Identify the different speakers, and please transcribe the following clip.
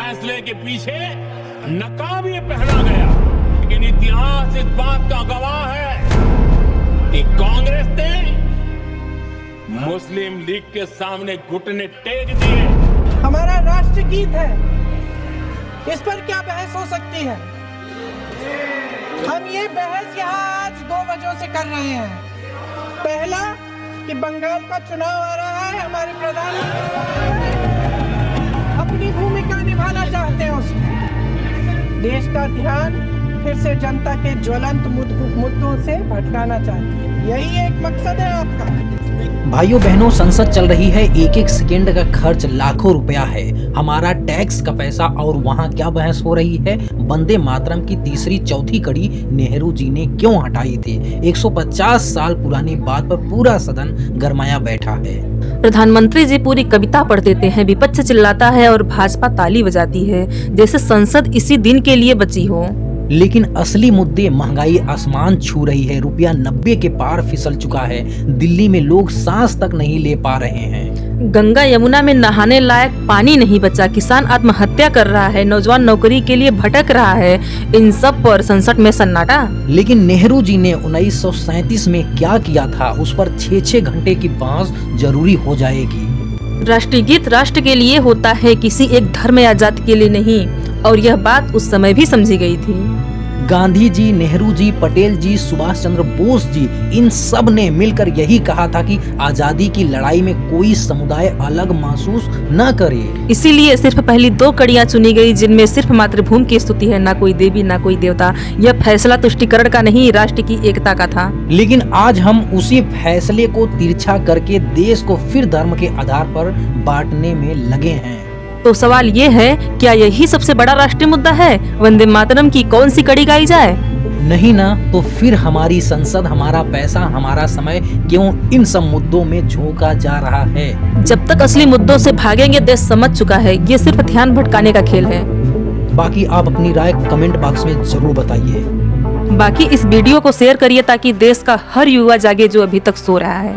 Speaker 1: फैसले के पीछे नकाब ये पहना गया, लेकिन इतिहास इस बात का गवाह है कि कांग्रेस ने मुस्लिम लीग के सामने घुटने टेक दिए।
Speaker 2: हमारा राष्ट्रगीत है, इस पर क्या बहस हो सकती है? हम ये बहस यहाँ आज 2 वजहों से कर रहे हैं। पहला कि बंगाल का चुनाव आ रहा है, हमारे प्रधानमंत्री अपनी भूमिका निभाना चाहते हैं, उसमें देश का ध्यान फिर से जनता के ज्वलंत मुद्दों से भटकाना चाहती है। यही एक मकसद है आपका।
Speaker 3: भाइयों बहनों, संसद चल रही है, एक एक सेकेंड का खर्च लाखों रुपया है, हमारा टैक्स का पैसा, और वहाँ क्या बहस हो रही है? वंदे मातरम की तीसरी चौथी कड़ी नेहरू जी ने क्यों हटाई थी? 150 साल पुरानी बात पर पूरा सदन गरमाया बैठा है।
Speaker 4: प्रधानमंत्री जी पूरी कविता पढ़ देते हैं, विपक्ष चिल्लाता है और भाजपा ताली बजाती है, जैसे संसद इसी दिन के लिए बची हो।
Speaker 3: लेकिन असली मुद्दे, महंगाई आसमान छू रही है, रुपया 90 के पार फिसल चुका है, दिल्ली में लोग सांस तक नहीं ले पा रहे हैं,
Speaker 4: गंगा यमुना में नहाने लायक पानी नहीं बचा, किसान आत्महत्या कर रहा है, नौजवान नौकरी के लिए भटक रहा है, इन सब पर संसद में सन्नाटा।
Speaker 3: लेकिन नेहरू जी ने 1937 में क्या किया था, उस पर 6-6 घंटे की बहस जरूरी हो जाएगी।
Speaker 4: राष्ट्रगीत राष्ट्र के लिए होता है, किसी एक धर्म या जाति के लिए नहीं, और यह बात उस समय भी समझी गई थी।
Speaker 3: गांधी जी, नेहरू जी, पटेल जी, सुभाष चंद्र बोस जी, इन सब ने मिलकर यही कहा था कि आजादी की लड़ाई में कोई समुदाय अलग महसूस न करे।
Speaker 4: इसीलिए सिर्फ पहली 2 कड़ियां चुनी गई, जिनमें सिर्फ मातृभूमि की स्तुति है, ना कोई देवी ना कोई देवता। यह फैसला तुष्टिकरण का नहीं, राष्ट्र की एकता का था।
Speaker 3: लेकिन आज हम उसी फैसले को तिरछा करके देश को फिर धर्म के आधार पर बांटने में लगे हैं।
Speaker 4: तो सवाल ये है, क्या यही सबसे बड़ा राष्ट्रीय मुद्दा है? वंदे मातरम की कौन सी कड़ी गाई जाए?
Speaker 3: नहीं ना, तो फिर हमारी संसद, हमारा पैसा, हमारा समय क्यों इन सब मुद्दों में झोंका जा रहा है?
Speaker 4: जब तक असली मुद्दों से भागेंगे, देश समझ चुका है ये सिर्फ ध्यान भटकाने का खेल है।
Speaker 3: बाकी आप अपनी राय कमेंट बॉक्स में जरूर बताइए।
Speaker 4: बाकी इस वीडियो को शेयर करिए ताकि देश का हर युवा जागे जो अभी तक सो रहा है।